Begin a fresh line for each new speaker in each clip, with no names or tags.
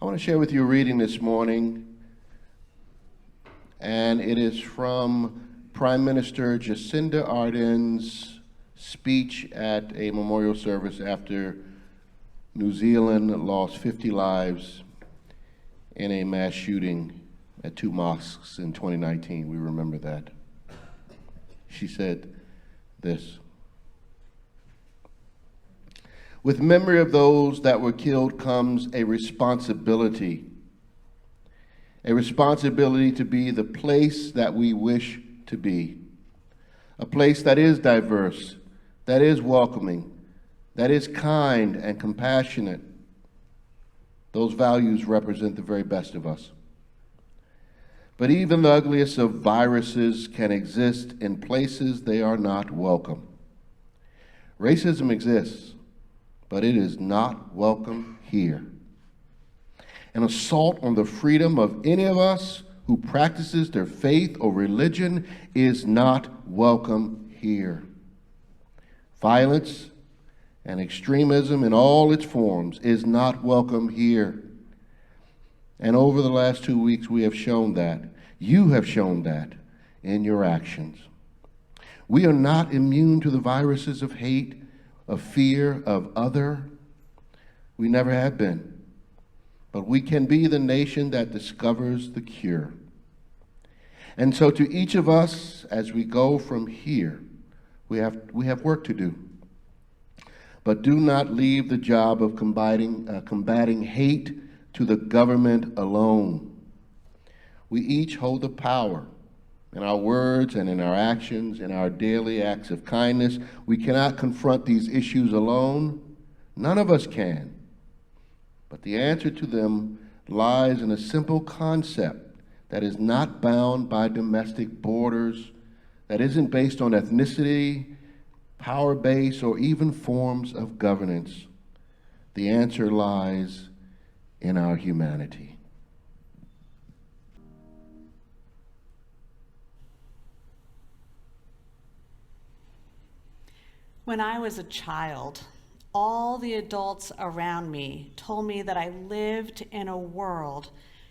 I want to share with you a reading this morning, and it is from Prime Minister Jacinda Ardern's speech at a memorial service after New Zealand lost 50 lives in a mass shooting at 2 mosques in 2019. We remember that. She said this: "With memory of those that were killed comes a responsibility to be the place that we wish to be, a place that is diverse, that is welcoming, that is kind and compassionate. Those values represent the very best of us. But even the ugliest of viruses can exist in places they are not welcome. Racism exists, but it is not welcome here. An assault on the freedom of any of us who practices their faith or religion is not welcome here. Violence and extremism in all its forms is not welcome here. And over the last 2 weeks, we have shown that. You have shown that in your actions. We are not immune to the viruses of hate, of fear, of other. We never have been. But we can be the nation that discovers the cure. And so to each of us, as we go from here, we have work to do. But do not leave the job of combating hate to the government alone. We each hold the power in our words and in our actions, in our daily acts of kindness. We cannot confront these issues alone. None of us can. But the answer to them lies in a simple concept that is not bound by domestic borders, that isn't based on ethnicity, power base, or even forms of governance. The answer lies in our humanity.
When I was a child, all the adults around me told me that I lived in a world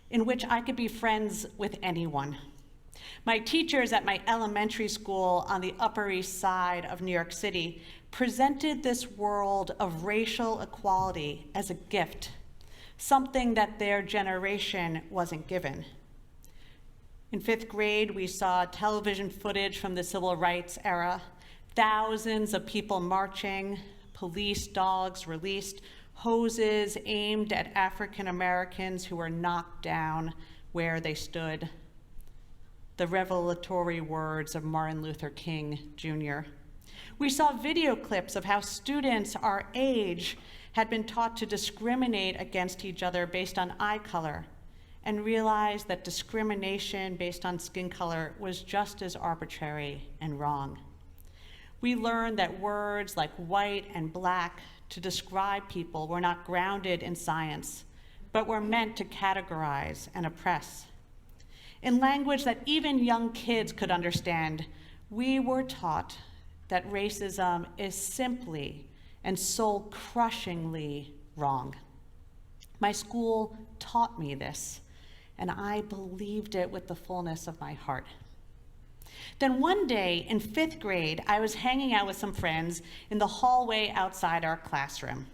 in which I could be friends with anyone. My teachers at my elementary school on the Upper East Side of New York City presented this world of racial equality as a gift, something that their generation wasn't given. In 5th grade, we saw television footage from the civil rights era, thousands of people marching, police dogs released, hoses aimed at African Americans who were knocked down where they stood. The revelatory words of Martin Luther King Jr. We saw video clips of how students our age had been taught to discriminate against each other based on eye color, and realized that discrimination based on skin color was just as arbitrary and wrong. We learned that words like white and black to describe people were not grounded in science, but were meant to categorize and oppress. In language that even young kids could understand, we were taught that racism is simply and soul-crushingly wrong. My school taught me this, and I believed it with the fullness of my heart. Then one day in 5th grade, I was hanging out with some friends in the hallway outside our classroom.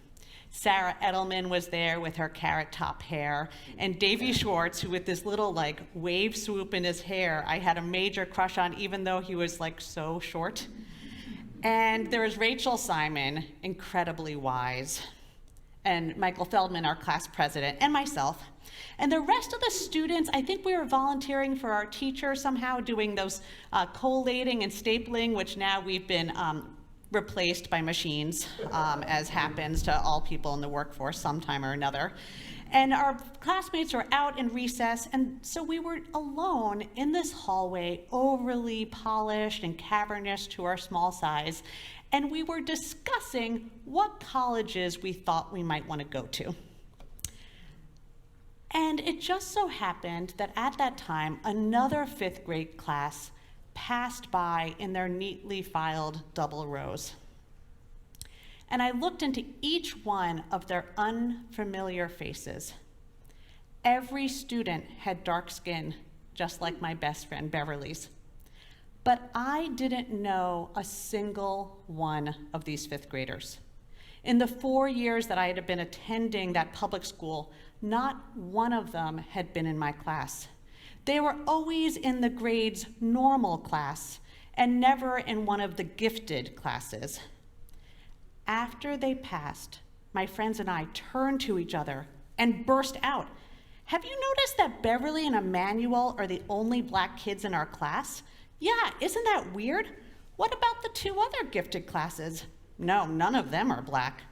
Sarah Edelman was there with her carrot top hair, and Davy Schwartz, who with this little wave swoop in his hair, I had a major crush on, even though he was so short. And there was Rachel Simon, incredibly wise, and Michael Feldman, our class president, and myself. And the rest of the students, I think we were volunteering for our teacher somehow, doing those collating and stapling, which now we've been replaced by machines, as happens to all people in the workforce sometime or another. And our classmates were out in recess, and so we were alone in this hallway, overly polished and cavernous to our small size, and we were discussing what colleges we thought we might want to go to. And it just so happened that at that time, another 5th grade class passed by in their neatly filed double rows. And I looked into each one of their unfamiliar faces. Every student had dark skin, just like my best friend Beverly's. But I didn't know a single one of these fifth graders. In the 4 years that I had been attending that public school, not one of them had been in my class. They were always in the grade's normal class and never in one of the gifted classes. After they passed, my friends and I turned to each other and burst out. Have you noticed that Beverly and Emmanuel are the only Black kids in our class? Yeah, isn't that weird? What about the 2 other gifted classes? No, none of them are Black.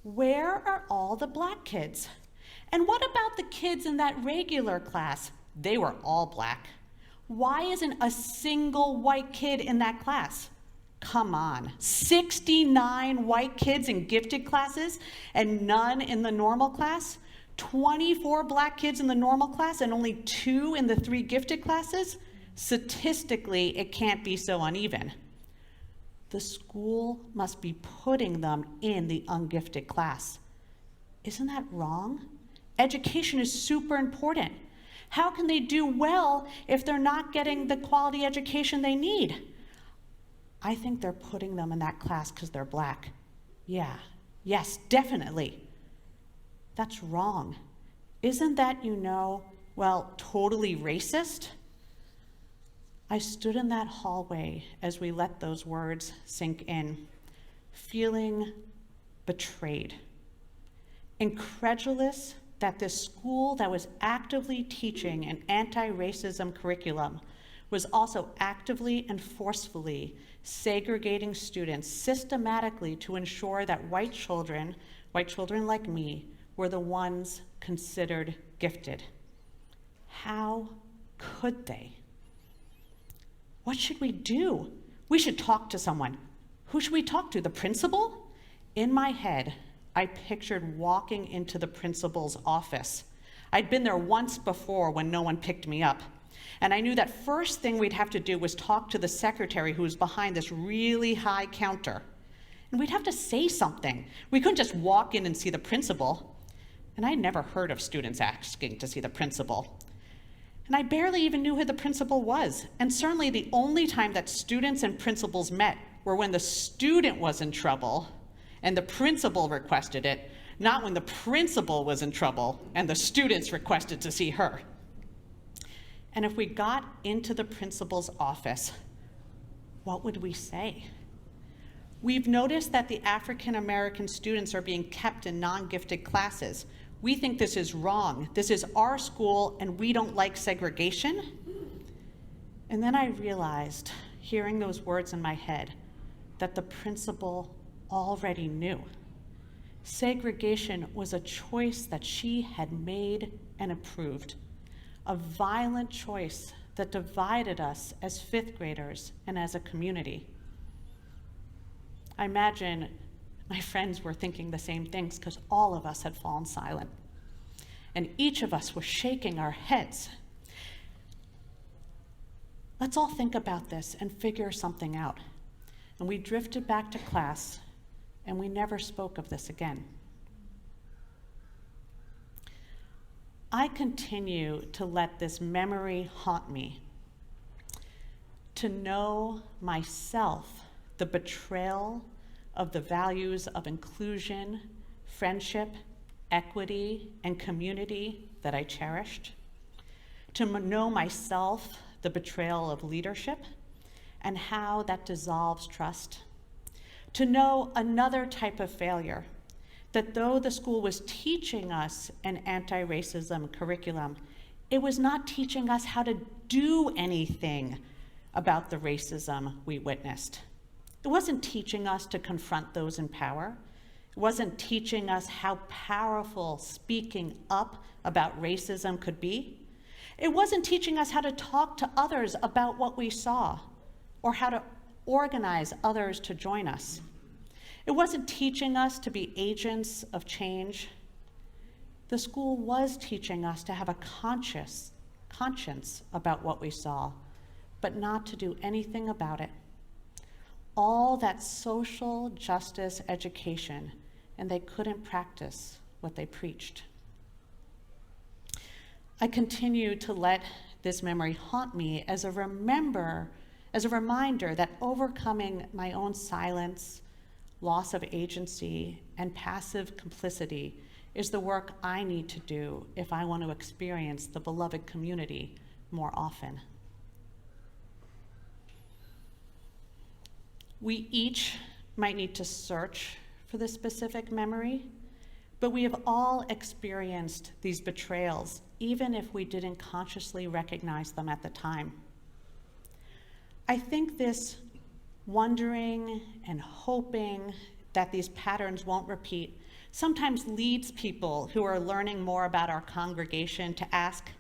Where are all the Black kids? And what about the kids in that regular class? They were all Black. Why isn't a single white kid in that class? Come on, 69 white kids in gifted classes and none in the normal class? 24 Black kids in the normal class and only 2 in the 3 gifted classes? Statistically, it can't be so uneven. The school must be putting them in the ungifted class. Isn't that wrong? Education is super important. How can they do well if they're not getting the quality education they need? I think they're putting them in that class because they're Black. Yeah, yes, definitely. That's wrong. Isn't that, well, totally racist? I stood in that hallway as we let those words sink in, feeling betrayed, incredulous that this school that was actively teaching an anti-racism curriculum was also actively and forcefully segregating students systematically to ensure that white children like me, were the ones considered gifted. How could they? What should we do? We should talk to someone. Who should we talk to? The principal? In my head, I pictured walking into the principal's office. I'd been there once before when no one picked me up. And I knew that first thing we'd have to do was talk to the secretary who was behind this really high counter. And we'd have to say something. We couldn't just walk in and see the principal. And I'd never heard of students asking to see the principal. And I barely even knew who the principal was. And certainly the only time that students and principals met were when the student was in trouble and the principal requested it, not when the principal was in trouble and the students requested to see her. And if we got into the principal's office, what would we say? We've noticed that the African American students are being kept in non-gifted classes. We think this is wrong. This is our school and we don't like segregation. And then I realized, hearing those words in my head, that the principal already knew. Segregation was a choice that she had made and approved, a violent choice that divided us as fifth graders and as a community. I imagine my friends were thinking the same things because all of us had fallen silent. And each of us was shaking our heads. Let's all think about this and figure something out. And we drifted back to class, and we never spoke of this again. I continue to let this memory haunt me. To know myself the betrayal of the values of inclusion, friendship, equity, and community that I cherished. To know myself the betrayal of leadership and how that dissolves trust. To know another type of failure, that though the school was teaching us an anti-racism curriculum, it was not teaching us how to do anything about the racism we witnessed. It wasn't teaching us to confront those in power. It wasn't teaching us how powerful speaking up about racism could be. It wasn't teaching us how to talk to others about what we saw or how to organize others to join us. It wasn't teaching us to be agents of change. The school was teaching us to have a conscience about what we saw, but not to do anything about it. All that social justice education, and they couldn't practice what they preached. I continue to let this memory haunt me as a reminder that overcoming my own silence, loss of agency, and passive complicity is the work I need to do if I want to experience the beloved community more often. We each might need to search for the specific memory, but we have all experienced these betrayals, even if we didn't consciously recognize them at the time. I think this wondering and hoping that these patterns won't repeat sometimes leads people who are learning more about our congregation to ask,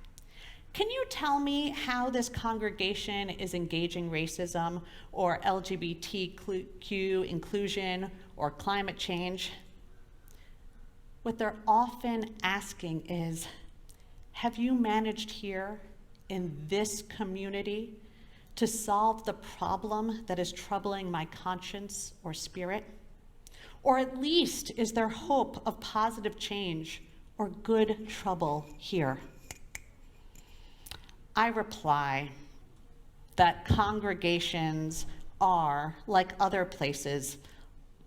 can you tell me how this congregation is engaging racism or LGBTQ inclusion or climate change? What they're often asking is, have you managed here in this community to solve the problem that is troubling my conscience or spirit? Or at least, is there hope of positive change or good trouble here? I reply that congregations are, like other places,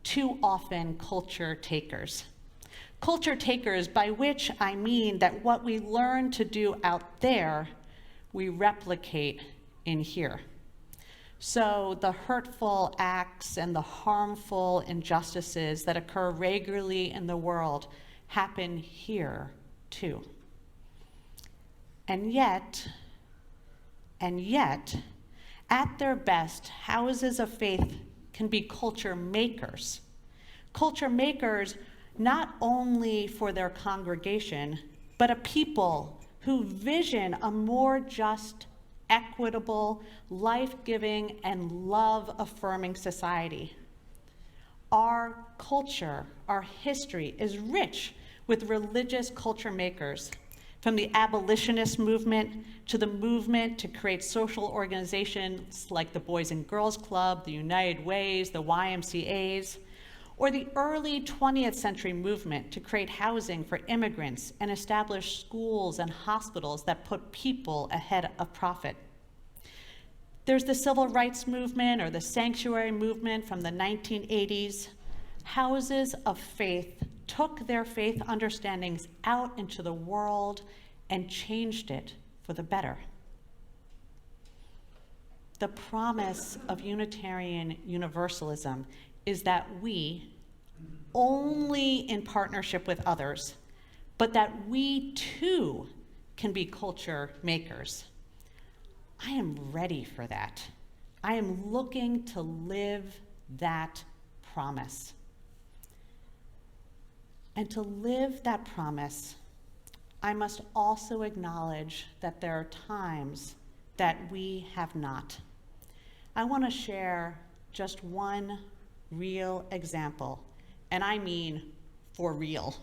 too often culture takers. Culture takers, by which I mean that what we learn to do out there, we replicate in here. So the hurtful acts and the harmful injustices that occur regularly in the world happen here too. And yet, at their best, houses of faith can be culture makers. Culture makers not only for their congregation, but a people who vision a more just, equitable, life-giving, and love-affirming society. Our culture, our history is rich with religious culture makers, from the abolitionist movement to the movement to create social organizations like the Boys and Girls Club, the United Ways, the YMCAs, or the early 20th century movement to create housing for immigrants and establish schools and hospitals that put people ahead of profit. There's the civil rights movement or the sanctuary movement from the 1980s. Houses of faith took their faith understandings out into the world and changed it for the better. The promise of Unitarian Universalism is that we, only in partnership with others, but that we too can be culture makers. I am ready for that. I am looking to live that promise. And to live that promise, I must also acknowledge that there are times that we have not. I want to share just one real example, and I mean for real.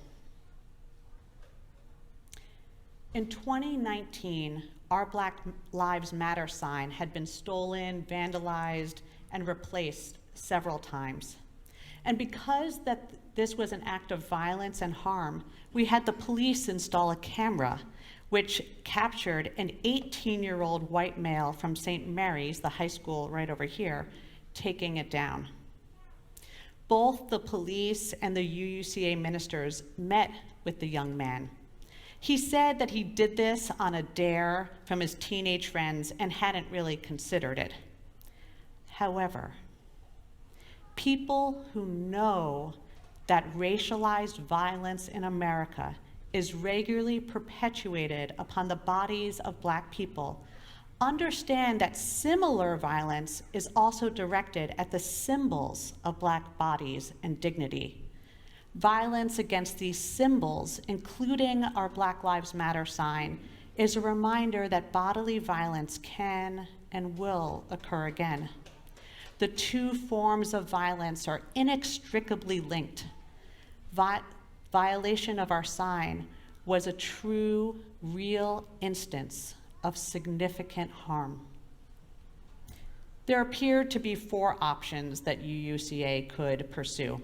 In 2019, our Black Lives Matter sign had been stolen, vandalized, and replaced several times. And because this was an act of violence and harm, we had the police install a camera which captured an 18-year-old white male from St. Mary's, the high school right over here, taking it down. Both the police and the UUCA ministers met with the young man. He said that he did this on a dare from his teenage friends and hadn't really considered it. However, people who know that racialized violence in America is regularly perpetuated upon the bodies of Black people understand that similar violence is also directed at the symbols of Black bodies and dignity. Violence against these symbols, including our Black Lives Matter sign, is a reminder that bodily violence can and will occur again. The two forms of violence are inextricably linked. Violation of our sign was a true, real instance of significant harm. There appeared to be 4 options that UUCA could pursue.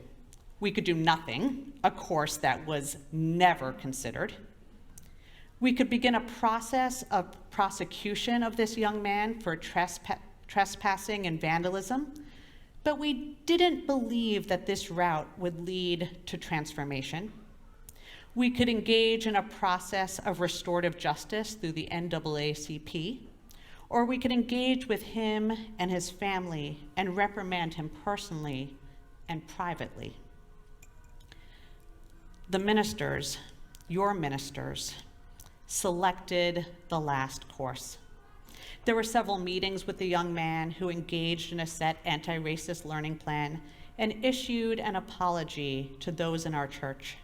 We could do nothing, a course that was never considered. We could begin a process of prosecution of this young man for trespassing and vandalism, but we didn't believe that this route would lead to transformation. We could engage in a process of restorative justice through the NAACP, or we could engage with him and his family and reprimand him personally and privately. The ministers, your ministers, selected the last course. There were several meetings with the young man who engaged in a set anti-racist learning plan and issued an apology to those in our church.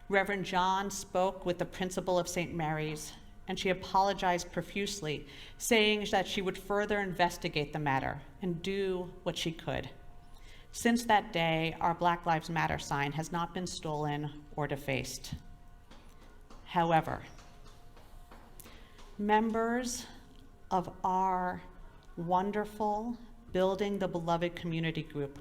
Reverend John spoke with the principal of St. Mary's, and she apologized profusely, saying that she would further investigate the matter and do what she could. Since that day, our Black Lives Matter sign has not been stolen or defaced. However, members of our wonderful Building the Beloved community group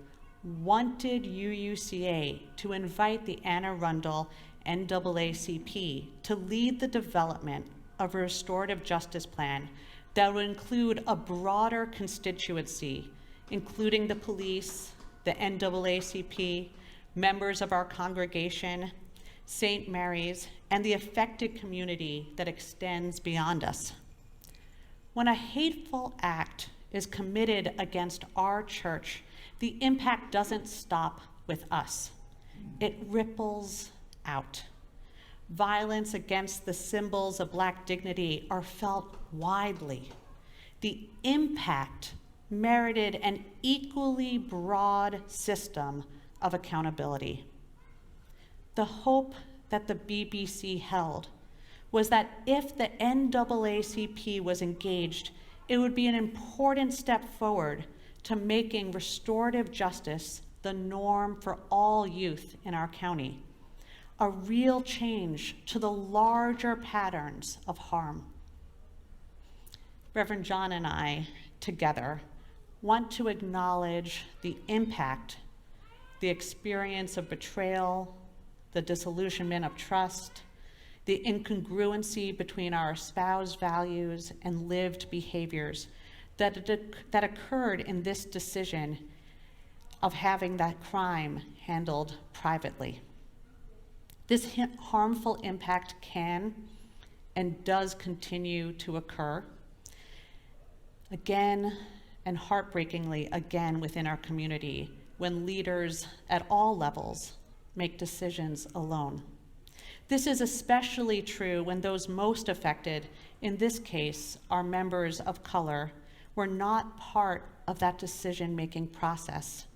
wanted UUCA to invite the Anne Arundel NAACP to lead the development of a restorative justice plan that would include a broader constituency, including the police, the NAACP, members of our congregation, St. Mary's, and the affected community that extends beyond us. When a hateful act is committed against our church, the impact doesn't stop with us. It ripples out. Violence against the symbols of Black dignity are felt widely. The impact merited an equally broad system of accountability. The hope that the BBC held was that if the NAACP was engaged, it would be an important step forward to making restorative justice the norm for all youth in our county, a real change to the larger patterns of harm. Reverend John and I, together, want to acknowledge the impact, the experience of betrayal, the disillusionment of trust, the incongruency between our espoused values and lived behaviors that occurred in this decision of having that crime handled privately. This harmful impact can and does continue to occur again and heartbreakingly again within our community when leaders at all levels make decisions alone. This is especially true when those most affected, in this case, our members of color, were not part of that decision-making process.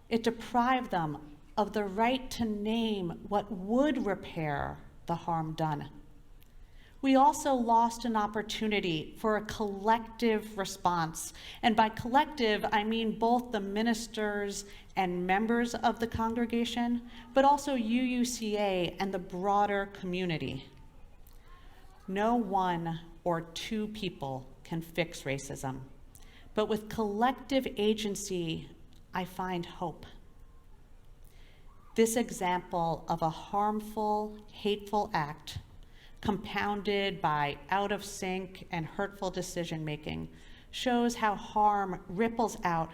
It deprived them of the right to name what would repair the harm done. We also lost an opportunity for a collective response. And by collective, I mean both the ministers and members of the congregation, but also UUCA and the broader community. No one or two people can fix racism, but with collective agency, I find hope. This example of a harmful, hateful act compounded by out-of-sync and hurtful decision-making shows how harm ripples out,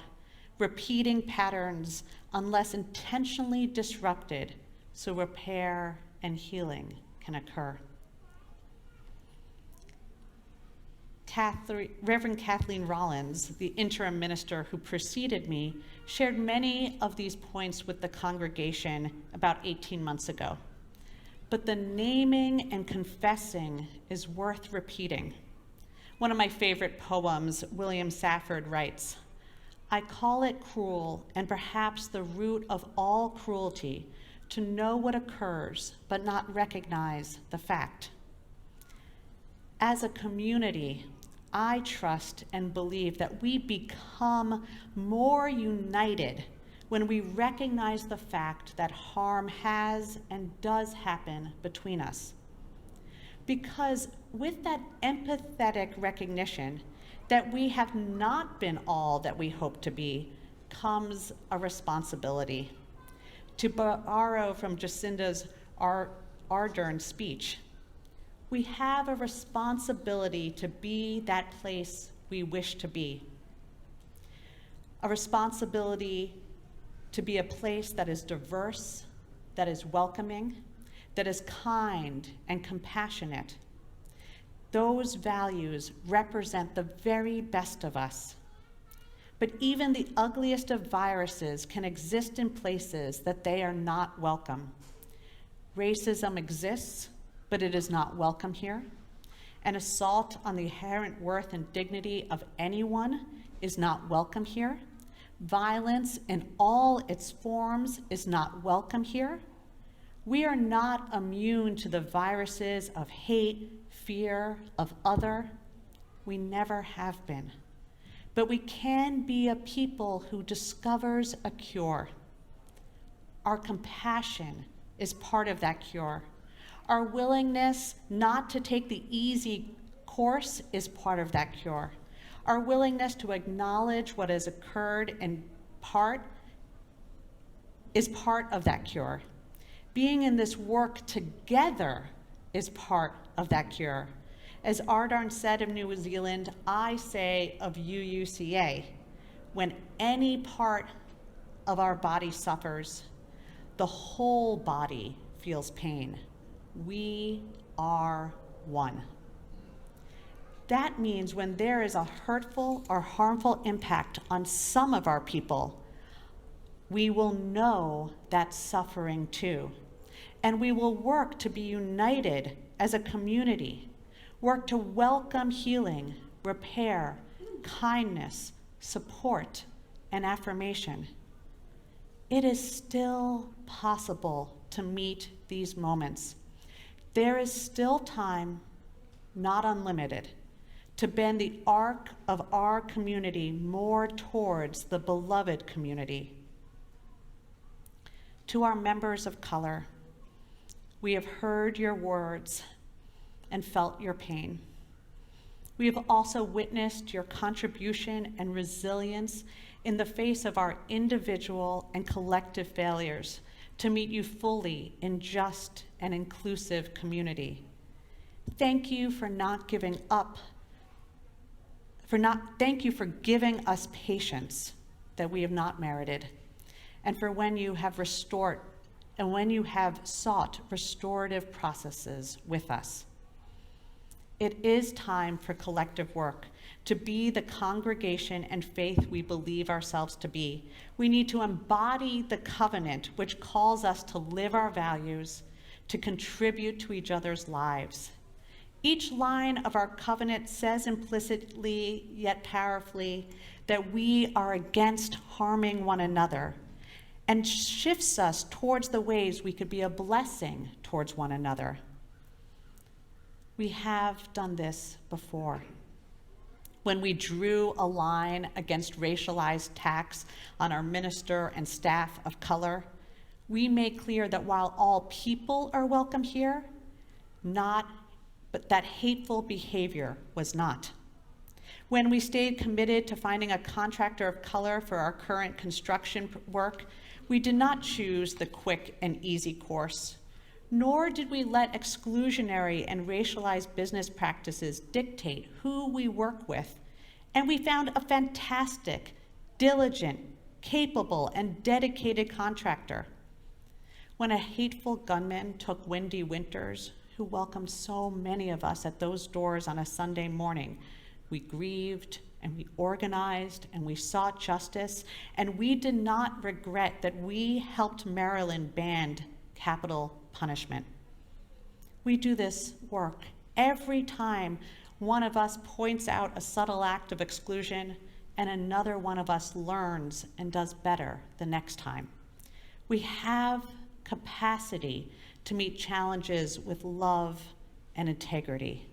repeating patterns unless intentionally disrupted so repair and healing can occur. Reverend Kathleen Rollins, the interim minister who preceded me, shared many of these points with the congregation about 18 months ago. But the naming and confessing is worth repeating. One of my favorite poems, William Safford writes, "I call it cruel and perhaps the root of all cruelty to know what occurs but not recognize the fact. As a community, I trust and believe that we become more united when we recognize the fact that harm has and does happen between us. Because with that empathetic recognition that we have not been all that we hope to be comes a responsibility. To borrow from Jacinda's Ardern speech, We have a responsibility to be that place we wish to be. A responsibility to be a place that is diverse, that is welcoming, that is kind and compassionate. Those values represent the very best of us. But even the ugliest of viruses can exist in places that they are not welcome. Racism exists, but it is not welcome here. An assault on the inherent worth and dignity of anyone is not welcome here. Violence in all its forms is not welcome here. We are not immune to the viruses of hate, fear, of other. We never have been. But we can be a people who discovers a cure. Our compassion is part of that cure. Our willingness not to take the easy course is part of that cure. Our willingness to acknowledge what has occurred in part is part of that cure. Being in this work together is part of that cure. As Ardarn said of New Zealand, I say of UUCA, when any part of our body suffers, the whole body feels pain. We are one. That means when there is a hurtful or harmful impact on some of our people, we will know that suffering too. And we will work to be united as a community, work to welcome healing, repair, kindness, support, and affirmation. It is still possible to meet these moments. There is still time, not unlimited, to bend the arc of our community more towards the beloved community. To our members of color, we have heard your words and felt your pain. We have also witnessed your contribution and resilience in the face of our individual and collective failures to meet you fully in just and inclusive community. Thank you for not giving up, thank you for giving us patience that we have not merited, and for when you have restored and when you have sought restorative processes with us. It is time for collective work to be the congregation and faith we believe ourselves to be. We need to embody the covenant which calls us to live our values, to contribute to each other's lives. Each line of our covenant says implicitly yet powerfully that we are against harming one another and shifts us towards the ways we could be a blessing towards one another. We have done this before. When we drew a line against racialized attacks on our minister and staff of color, we made clear that while all people are welcome here, but that hateful behavior was not. When we stayed committed to finding a contractor of color for our current construction work, we did not choose the quick and easy course, nor did we let exclusionary and racialized business practices dictate who we work with. And we found a fantastic, diligent, capable, and dedicated contractor. When a hateful gunman took Wendy Winters, who welcomed so many of us at those doors on a Sunday morning, we grieved and we organized and we sought justice, and we did not regret that we helped Maryland ban capital punishment. We do this work every time one of us points out a subtle act of exclusion and another one of us learns and does better the next time. We have capacity to meet challenges with love and integrity.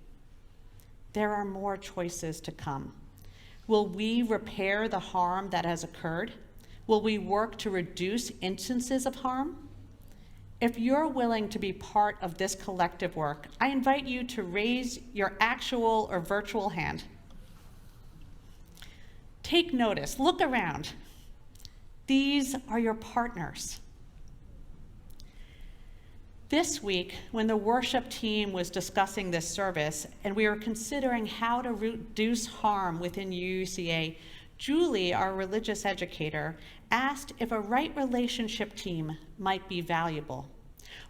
There are more choices to come. Will we repair the harm that has occurred? Will we work to reduce instances of harm? If you're willing to be part of this collective work, I invite you to raise your actual or virtual hand. Take notice, look around. These are your partners. This week, when the worship team was discussing this service and we were considering how to reduce harm within UUCA, Julie, our religious educator, asked if a right relationship team might be valuable.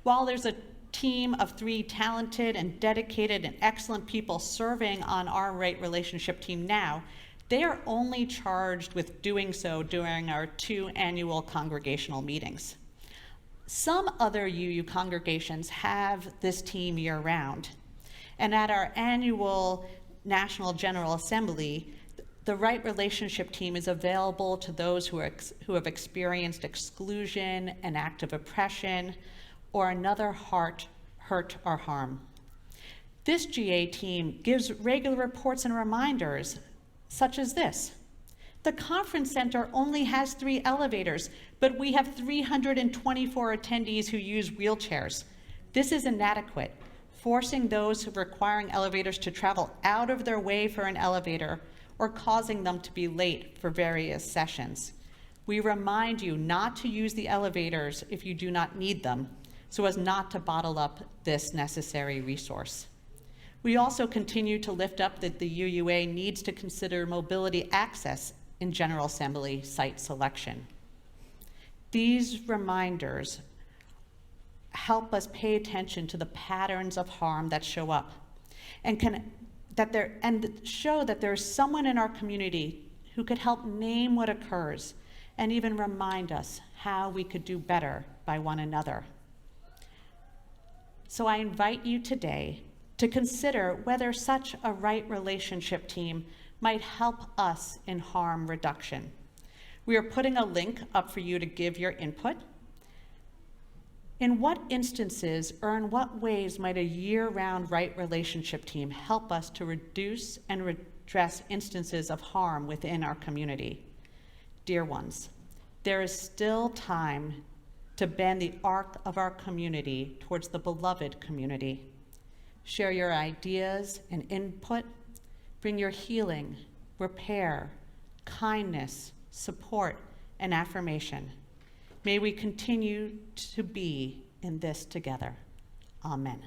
While there's a team of 3 talented and dedicated and excellent people serving on our right relationship team now, they are only charged with doing so during our 2 annual congregational meetings. Some other UU congregations have this team year-round, and at our annual National General Assembly, the right relationship team is available to those who have experienced exclusion, an act of oppression, or another hurt or harm. This GA team gives regular reports and reminders, such as this. The conference center only has 3 elevators, but we have 324 attendees who use wheelchairs. This is inadequate, forcing those requiring elevators to travel out of their way for an elevator or causing them to be late for various sessions. We remind you not to use the elevators if you do not need them, so as not to bottle up this necessary resource. We also continue to lift up that the UUA needs to consider mobility access in General Assembly site selection. These reminders help us pay attention to the patterns of harm that show up and show that there's someone in our community who could help name what occurs and even remind us how we could do better by one another. So I invite you today to consider whether such a right relationship team might help us in harm reduction. We are putting a link up for you to give your input. In what instances or in what ways might a year-round right relationship team help us to reduce and address instances of harm within our community? Dear ones, there is still time to bend the arc of our community towards the beloved community. Share your ideas and input. Bring your healing, repair, kindness, support, and affirmation. May we continue to be in this together. Amen.